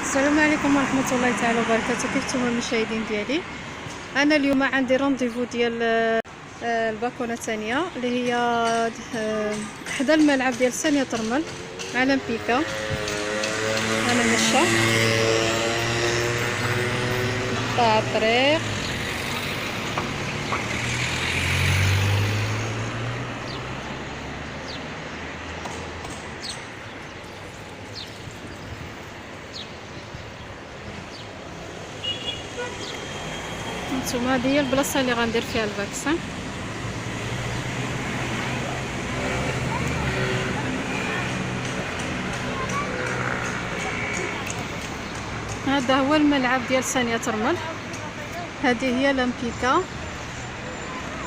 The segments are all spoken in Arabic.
السلام عليكم ورحمه الله تعالى وبركاته. كيف نتوما المشاهدين ديالي؟ انا اليوم عندي رونديفو ديال الباكونه الثانيه اللي هي حدا الملعب ديال ثانيه ترمل مع لامبيكا. انا ماشيه قطاع الطريق نتوما. هذه هي البلاصه اللي غندير فيها الفاكسان. هذا هو الملعب ديال ثانيه ترمل. هذه هي لامبيكا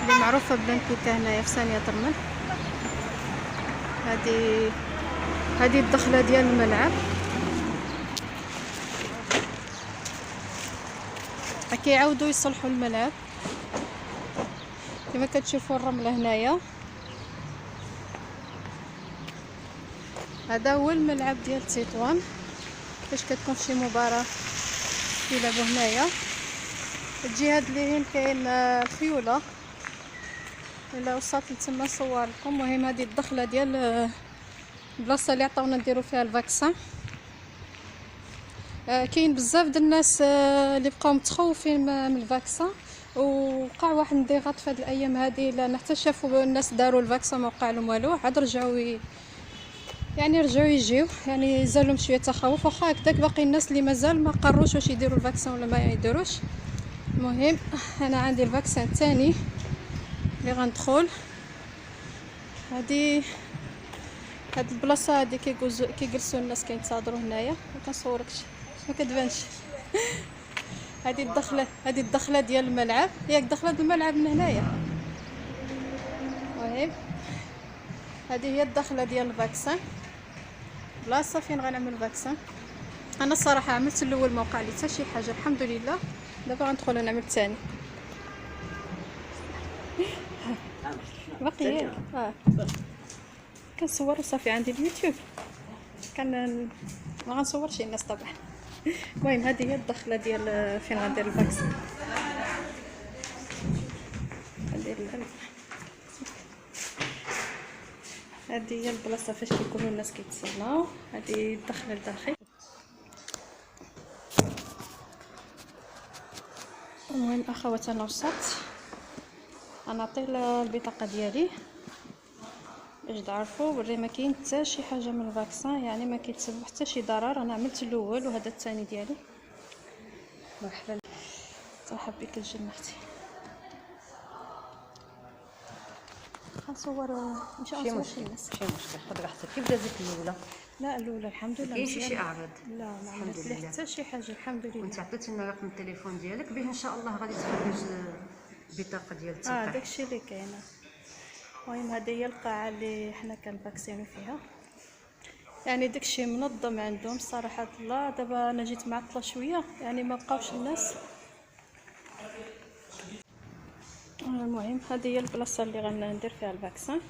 اللي معروفه بلامبيكا هنايا في ثانيه ترمل. هذه الدخله ديال الملعب. كيعاودوا يصلحوا الملعب كما كتشوفوا الرمله هنايا. هذا هو الملعب ديال تطوان فاش كتكون شي مباراه كيلعبوا هنايا. تجي هاد ليهن كاين الخيوله الا وصلت لتما نصور لكم. المهم هذه الدخله ديال البلاصه اللي عطاونا نديروا فيها الفاكسان. كاين بزاف د الناس اللي بقاو متخوفين من الفاكسان، ووقع واحد الانضغاط في هاد الايام هذه لان حتى شافوا الناس داروا الفاكسان ما وقع لهم والو، عاد رجعوا رجعوا يجيو. يعني زالهم شويه تخوف، واخا هكذاك باقي الناس اللي مازال ما قروش واش يديروا الفاكسان ولا ما يديروش. المهم انا عندي الفاكسان الثاني اللي غندخل. هاد البلاصه هادي كيجلسوا الناس كينتظروا هنايا. ما كنصوركش ما كتبانش. هذه الدخله ديال الملعب، ياك دخله الملعب من هنايا. المهم هذه هي الدخله ديال الفاكسان، بلاصه فين غنعمل الفاكسان. انا الصراحه عملت الاول ما وقع لي حتى شي حاجه الحمد لله. دابا غندخل نعمل الثاني. باقي كنصور وصافي. عندي اليوتيوب ما غنصورش الناس طبعا. المهم هذه هي الدخله ديال فين غندير الفاكسين. غندير هذه هي البلاصه فاش كيكونوا الناس كيتسناو. هذه الدخله لداخل. المهم اخوات انا وصلت. انا عطي البطاقه ديالي باش تعرفوا بري ما كاين حتى شي حاجه من الفاكسان، يعني ما كيتسبب حتى شي ضرر. انا عملت الاول وهذا الثاني ديالي. مرحبا ترحب بك الجنه اختي. غنصور ان شاء الله شي الناس. ماشي مشكل، خذ راحتك. كيف دازت الاولى؟ لا الاولى الحمد لله كاين شي اعراض؟ لا ما عملت لي حتى شي حاجه الحمد لله. وانت عطيتينا رقم التليفون ديالك به ان شاء الله غادي تخرج البطاقه ديال التلقيح. داكشي اللي كاين. المهم هذه هي القاعه اللي حنا كنفاكسينو فيها. يعني داكشي منظم عندهم صراحه الله. دابا انا جيت معطله شويه يعني ما بقاوش الناس. المهم هذه هي البلاصه اللي غندير فيها الفاكسان.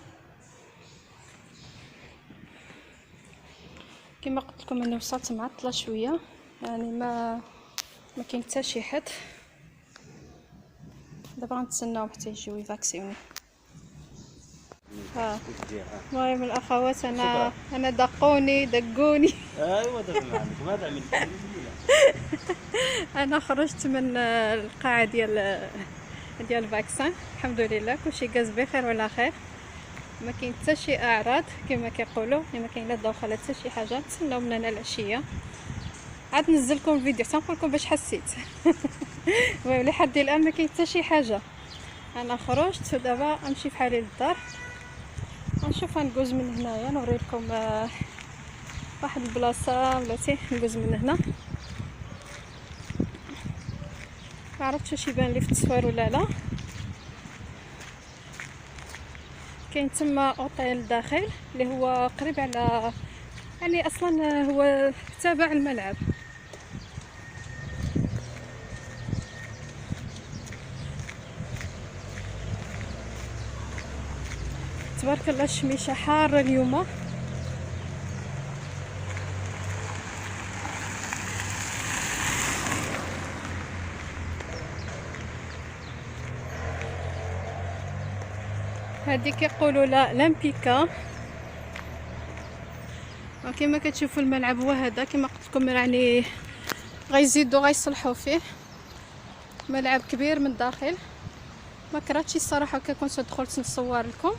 كما قلت لكم اني وصلت معطله شويه، يعني ما كاين حتى شي حد. دابا غنتسناو حتى يجيو يفاكسيوني. المهم الاخوات انا دقوني. ايوا دابا عندك ماذا عملت؟ انا خرجت من القاعه ديال الفاكسان الحمد لله. كلشي جاز بخير وعلى خير، ما كاين حتى شي اعراض كما كيقولوا. ما كاين لا دوخه لا حتى شي حاجه. نتسناو من هنا العشيه عاد نزل لكم الفيديو حتى نقول لكم باش حسيت. المهم لحد الان ما كاين حتى شي حاجه. انا خرجت ودابا نمشي بحالي للدار. غنشوف غندوز من هنايا نوري لكم واحد البلاصه بلاتي ندوز من هنا. ما عرفتش واش يبان لي في التصوير ولا لا. كاين تما اوطيل داخل اللي هو قريب على، يعني اصلا هو تابع الملعب. تبارك الله الشميشه حاره اليوم. هذه كيقولوا لا لامبيكا. كما كتشوفوا الملعب هو هذا، كما قلت لكم يعني غيزيدوا غيصلحوا فيه. ملعب كبير من الداخل، ما كرهتش الصراحه كنت دخلت نصور لكم،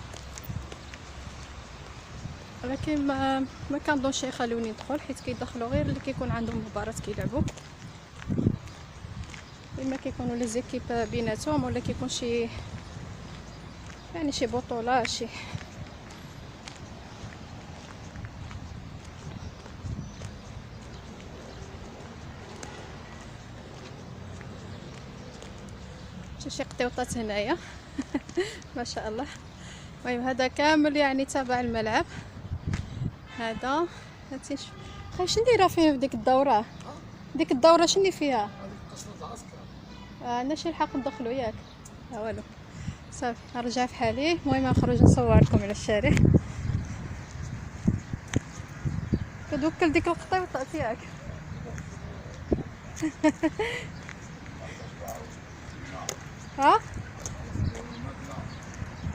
ولكن ما كنظنش يخلوني ندخل، حيت كيدخلوا غير اللي كيكون عندهم مباراه كيلعبوا، اما كيكونوا لي زيكيب بيناتهم، ولا كيكون شي يعني شي بطوله شي. شي قطيوطات هنايا ما شاء الله. المهم هذا كامل يعني تبع الملعب هذا. هانتي خاي شنو دايره فيه في ديك الدوره؟ ديك الدوره شنو فيها؟ قصر العسكر. انا شي الحق ندخلو ياك؟ لا والو، صافي نرجع في حالي. المهم نخرج نصور لكم على الشارع. كدوكل ديك القطيوطه ياك ها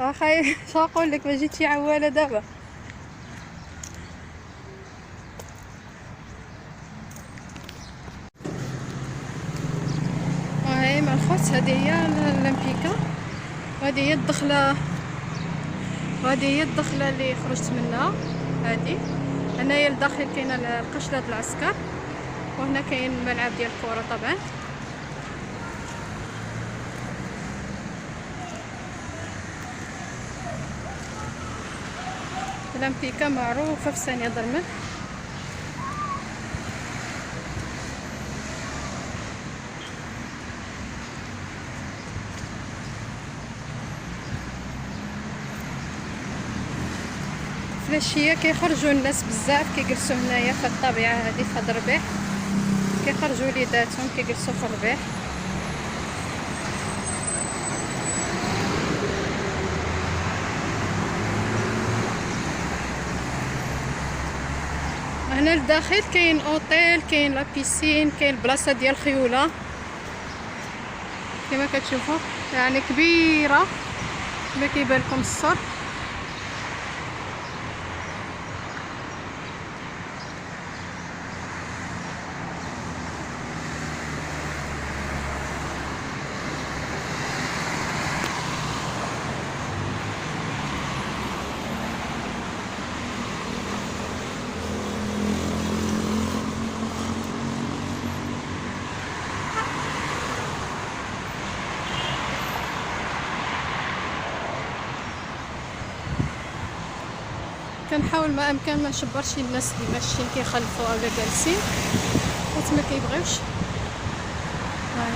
اخاي شنو نقول لك، ما جيتش عواله دابا. هاي مع الخوت، هذه هي الامبيكا، وهذه هي الدخله، وهذه هي الدخله اللي خرجت منها. هذه هنايا لداخل كاينه القشله د العسكر، وهنا كاين الملعب ديال الكره طبعا. الامبيكا معروفه في ثانيه ضرمه. في العشيه كيخرجوا الناس بزاف، كيجلسوا هنايا في الطبيعه هذه في هذا الربيع، كيخرجوا وليداتهم كيجلسوا في الربيع. هنا لداخل كاين اوتيل، كاين لا بيسين، كاين بلاصه ديال الخيوله كما كتشوفوا، يعني كبيره كما كيبان لكم الصور. كنحاول ما امكن ما نشبرش الناس اللي ماشيين كيخلفوا اولا جالسين، حيت ما كيبغيوش. هاي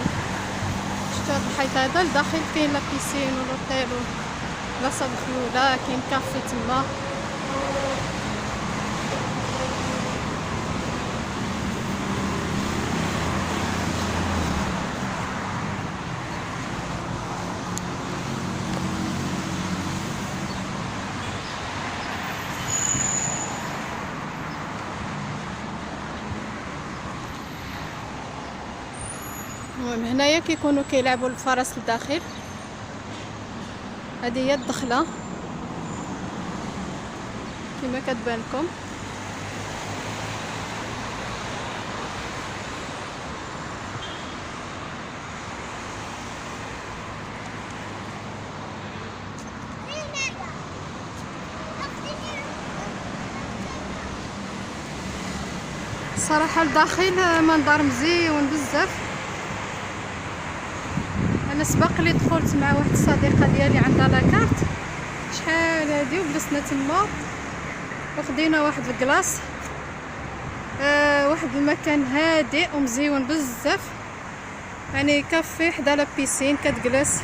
شفتوا هذا الحيط هذا لداخل كاين لا بيسين والاوتيل وبلاصه الخيوله، كاين كافي تما. المهم هنايا كيكونوا كيلعبوا الفرس لداخل. هذه هي الدخله كما كتبان لكم. صراحه لداخل منظر مزيون بزاف. انا سبق لي دخلت مع واحد الصديقه ديالي عندها لاكارت شحال هادي، وجلسنا تما وخدينا واحد الكلاص. واحد المكان هادئ ومزيون بزاف، يعني كافي حدا لا بيسين، كتجلس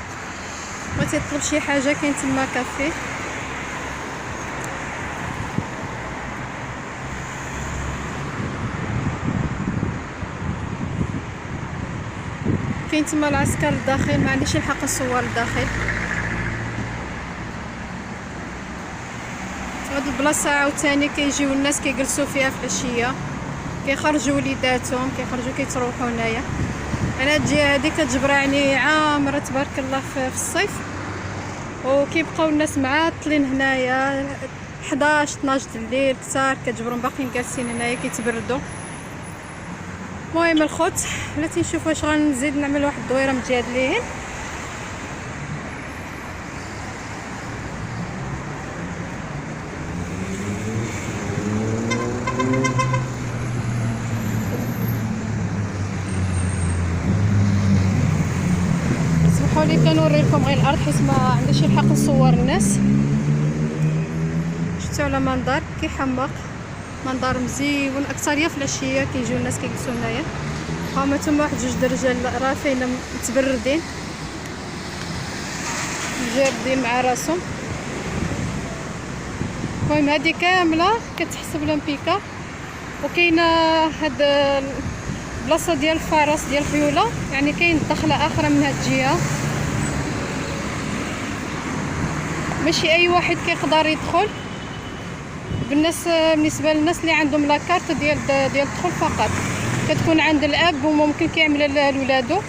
ما تطلب شي حاجه كاين تما كافي. كاين تما العسكر لداخل، ما عنديش الحق نصور لداخل. هاد البلاصه عاوتاني كيجيو الناس كيجلسوا فيها في العشيه، كيخرجوا وليداتهم كيخرجوا كيتروحوا هنايا. انا هاد الجهه هادي كتجبر يعني عامره تبارك الله في الصيف، وكيبقاو الناس معاطلين هنايا 11 12 الليل كثار، كتجبرهم باقيين جالسين هنايا كيتبردوا. المهم الخوت بلاتي نشوف واش غنزيد نعمل واحد الدويره مجادلين. سمحوا لي كنوري لكم غير الارض حيت ما عنديش الحق نصور الناس. شفتوا على منظر كيحمق، منظر مزيون. اكثريه في العشيه كيجيو الناس كيجلسوا هنايا. هما تما واحد جوج درجال رافين متبردين جابدين مع راسهم. المهم هذه كامله كتحسب لامبيكا. وكاينه هاد البلاصه ديال الفرس ديال الخيوله، يعني كاين دخله اخرى من هاد الجهه، ماشي اي واحد كيقدر يدخل. بالنسبه للناس اللي عندهم لاكارت ديال الدخول فقط، كتكون عند الاب وممكن كيعملها لولادو.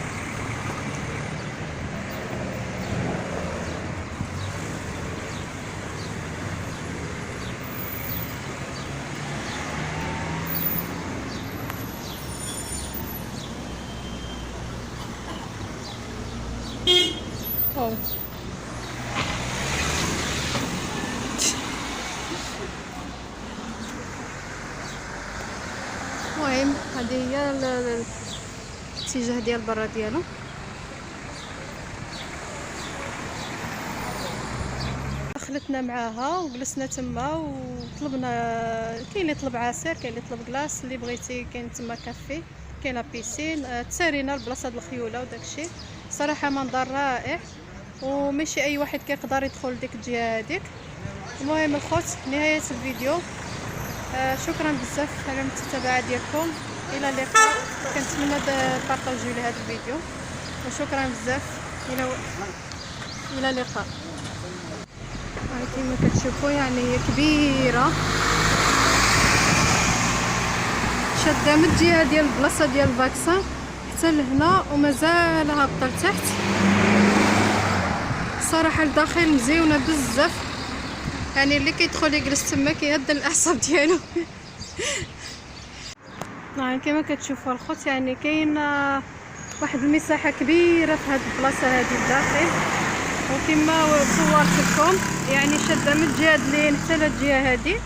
المهم هذه هي الاتجاه ديال برا ديالو. دخلتنا معاها وجلسنا تما وطلبنا، كاين اللي طلب عصير، كاين اللي طلب كلاص، اللي بغيتي كاين تما كافي، كاين لا بيسين. تسارينا لبلاصه ديال الخيوله وداكشي. صراحه منظر رائع وماشي اي واحد كيقدر يدخل ديك الجهه هذيك. المهم الخوت نهايه الفيديو. شكرا بزاف على المتابعه ديالكم. الى اللقاء. كنتمنى تبارطاجيو لي هذا الفيديو وشكرا بزاف. الى اللقاء. كما كتشوفوا يعني هي كبيره، شاده من الجهه ديال البلاصه ديال الفاكسان حتى لهنا ومازال هابطه لتحت. الصراحه الداخل مزيونه بزاف، يعني اللي كيدخل يجلس تما كيهدى الاعصاب ديالو. كما كتشوفوا الخوت يعني كاين واحد المساحه كبيره في هذه البلاصه هذه الداخل. وكما صورت لكم يعني شاده من الجهه اليمين حتى للجهه هذه،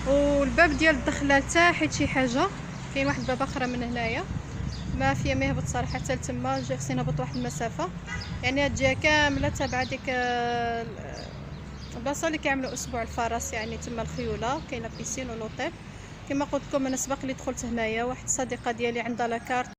والباب ديال الدخله لتحت شي حاجه. كاين واحد باب اخرى من هنايا ما فيها ما يهبط صراحه حتى لتما، خصني نهبط واحد المسافه. يعني هاد الجهه كامله تابعه ديك البلاصه اللي كيعملوا اسبوع الفرس، يعني تما الخيوله كاينه بيسين ولوطيل. كما قلت لكم انا سبق لي دخلت هنايا، واحد الصديقه ديالي عندها لاكارت